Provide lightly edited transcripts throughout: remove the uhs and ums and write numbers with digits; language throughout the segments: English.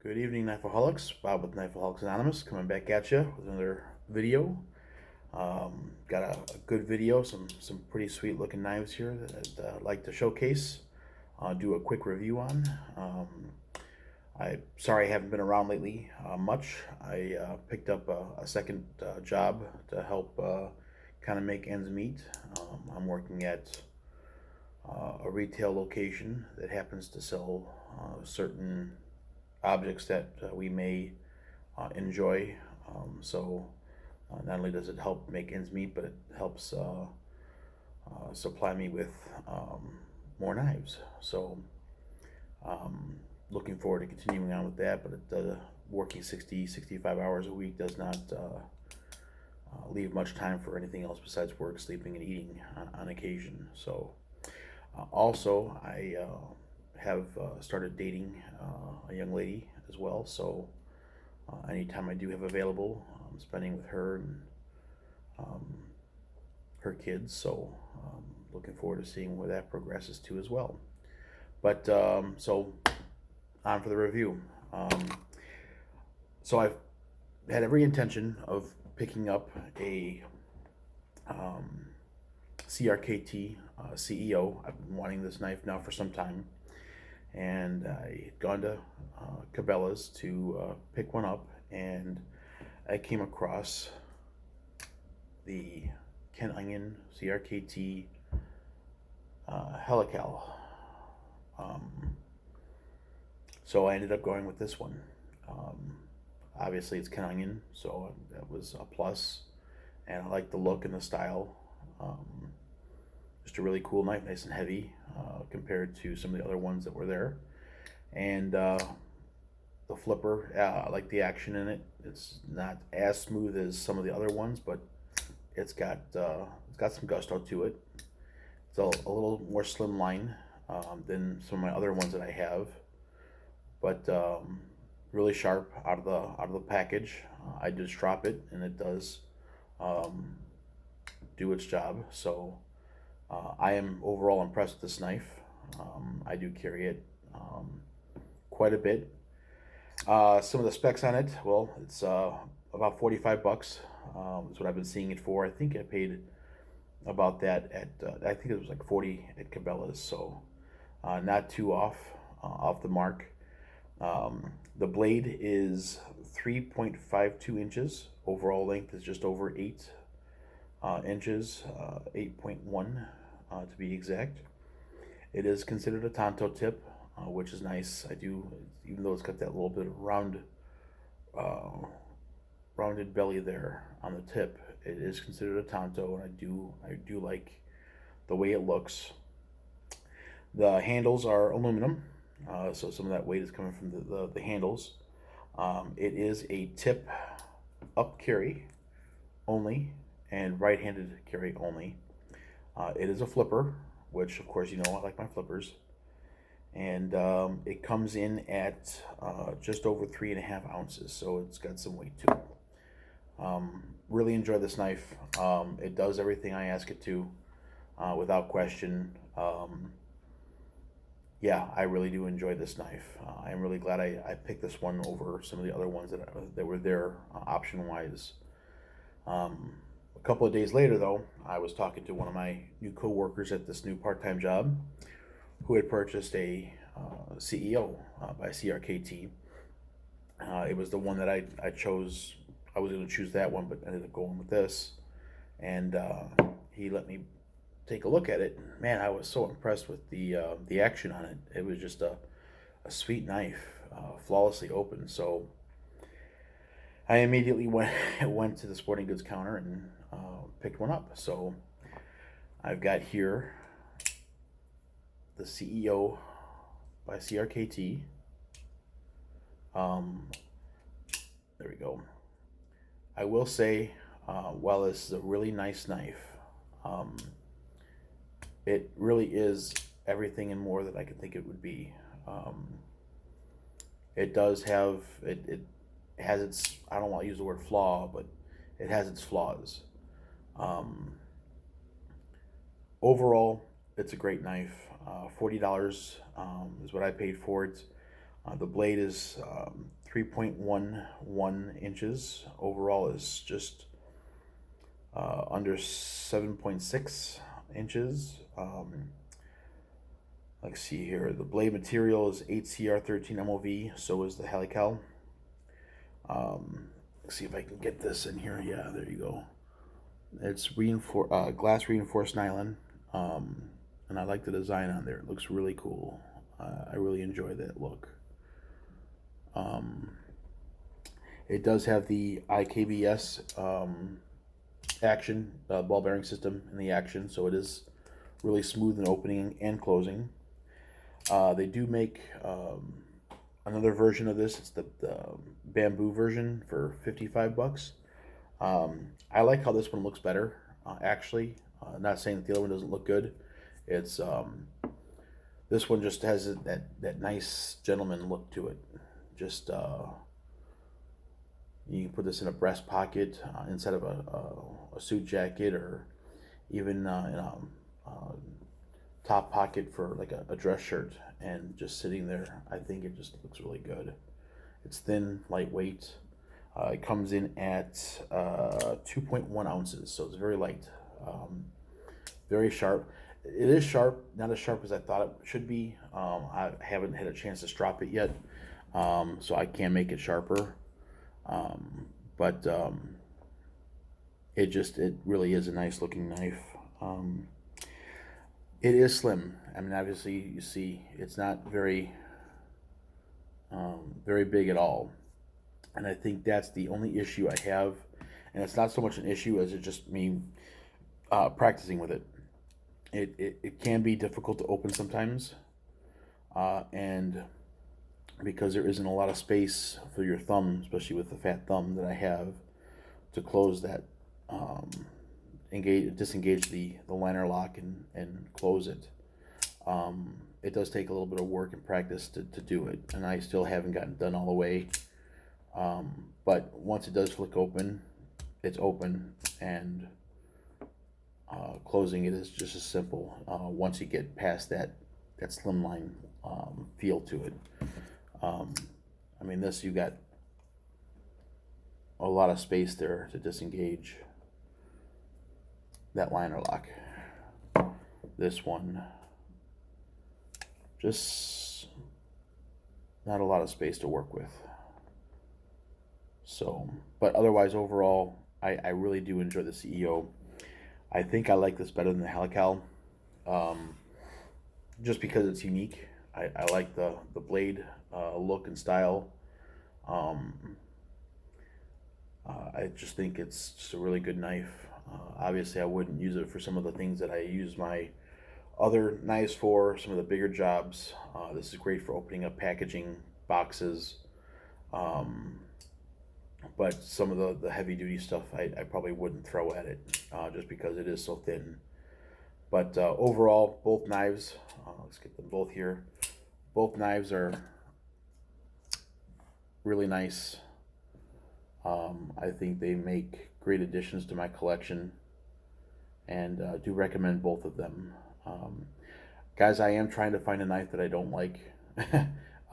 Good evening, Knifeaholics. Bob with Knifeaholics Anonymous coming back at you with another video. Got a good video, some pretty sweet looking knives here that I'd like to showcase. Do a quick review on. Sorry I haven't been around lately much. I picked up a second job to help kind of make ends meet. I'm working at a retail location that happens to sell certain objects that we may enjoy. So not only does it help make ends meet, but it helps supply me with more knives. So looking forward to continuing on with that, but working 65 hours a week does not leave much time for anything else besides work, sleeping, and eating on occasion. So also I have started dating a young lady as well, so anytime I do have available, I'm spending with her and her kids, so looking forward to seeing where that progresses to as well. But so on for the review. So I've had every intention of picking up a CRKT CEO. I've been wanting this knife now for some time, and I had gone to Cabela's to pick one up, and I came across the Ken Onion CRKT Helical. So I ended up going with this one. Obviously it's Ken Onion, so that was a plus, and I like the look and the style. Just a really cool knife, nice and heavy compared to some of the other ones that were there. And the flipper, I like the action in it. It's not as smooth as some of the other ones, but it's got some gusto to it. It's a little more slimline than some of my other ones that I have, but really sharp out of the package. I just drop it, and it does do its job. So I am overall impressed with this knife. I do carry it quite a bit. Some of the specs on it, well, it's about 45 bucks. That's what I've been seeing it for. I think I paid about that at I think it was like 40 at Cabela's, so not too off the mark. The blade is 3.52 inches. Overall length is just over 8 inches, 8.1 to be exact. It is considered a Tonto tip, which is nice. Even though it's got that little bit of rounded belly there on the tip, it is considered a Tonto, and I do like the way it looks. The handles are aluminum, so some of that weight is coming from the handles. It is a tip up carry only and right-handed carry only. It is a flipper, which of course I like my flippers, and it comes in at just over 3.5 ounces, so it's got some weight to it. Really enjoy this knife. It does everything I ask it to, without question. Yeah, I really do enjoy this knife. I'm really glad I picked this one over some of the other ones that were there option-wise. A couple of days later, though, I was talking to one of my new co-workers at this new part-time job who had purchased a CEO by CRKT. It was the one that I chose. I was going to choose that one, but ended up going with this. And he let me take a look at it. Man, I was so impressed with the action on it. It was just a sweet knife, flawlessly open. So I immediately went to the sporting goods counter and picked one up. So I've got here the CEO by CRKT. There we go. I will say, while this is a really nice knife, it really is everything and more that I could think it would be. It does have, it has its, I don't want to use the word flaw, but it has its flaws. Overall, it's a great knife. $40 is what I paid for it. The blade is 3.11 inches. Overall is just under 7.6 inches. Let's see here. The blade material is 8CR13 MOV. So is the Helical. Let's see if I can get this in here. Yeah, there you go. It's glass reinforced nylon, and I like the design on there. It looks really cool. I really enjoy that look. It does have the IKBS action ball bearing system in the action, so it is really smooth in opening and closing. They do make another version of this. It's the bamboo version for $55. I like how this one looks better. Actually, not saying that the other one doesn't look good. It's this one just has that nice gentleman look to it. Just you can put this in a breast pocket inside of a suit jacket, or even in a top pocket for like a dress shirt, and just sitting there. I think it just looks really good. It's thin, lightweight. It comes in at 2.1 ounces, so it's very light, very sharp. It is sharp, not as sharp as I thought it should be. I haven't had a chance to strop it yet, so I can make it sharper. But it really is a nice looking knife. It is slim. I mean, obviously you see it's not very big at all. And I think that's the only issue I have. And it's not so much an issue as it's just me practicing with it. It can be difficult to open sometimes. And because there isn't a lot of space for your thumb, especially with the fat thumb that I have, to close that, disengage the liner lock and close it. It does take a little bit of work and practice to do it. And I still haven't gotten it done all the way. But once it does flick open, it's open, and closing it is just as simple once you get past that slimline feel to it. I mean, this, you got a lot of space there to disengage that liner lock. This one, just not a lot of space to work with. So, but otherwise, overall, I really do enjoy the CEO. I think I like this better than the Helical, just because it's unique. I like the blade look and style. I just think it's just a really good knife. Obviously, I wouldn't use it for some of the things that I use my other knives for, some of the bigger jobs. This is great for opening up packaging, boxes. But some of the heavy duty stuff I probably wouldn't throw at it just because it is so thin. But overall, both knives, let's get them both here. Both knives are really nice. I think they make great additions to my collection, and do recommend both of them. Guys, I am trying to find a knife that I don't like.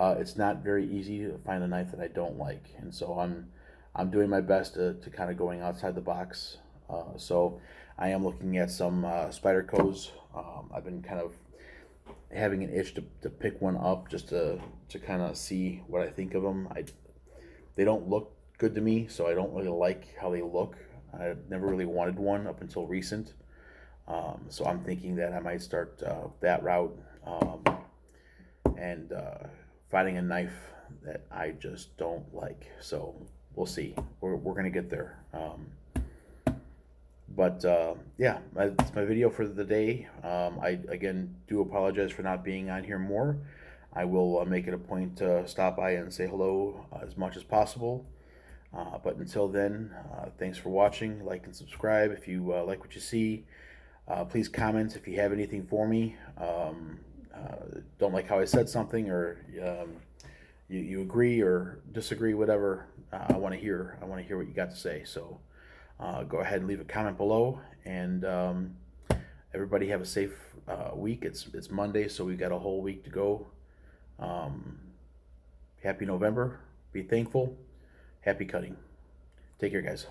It's not very easy to find a knife that I don't like, and so I'm doing my best to kind of going outside the box. So I am looking at some Spydercos. I've been kind of having an itch to pick one up just to kind of see what I think of them. They don't look good to me, so I don't really like how they look. I never really wanted one up until recent. So I'm thinking that I might start that route, and finding a knife that I just don't like. So we'll see. We're going to get there. Yeah, that's my video for the day. I, again, do apologize for not being on here more. I will make it a point to stop by and say hello as much as possible. But until then, thanks for watching. Like and subscribe if you like what you see. Please comment if you have anything for me. Don't like how I said something, or you agree or disagree, whatever. I want to hear what you got to say. So go ahead and leave a comment below, and everybody have a safe week. It's Monday, so we've got a whole week to go. Happy November. Be thankful. Happy cutting. Take care, guys.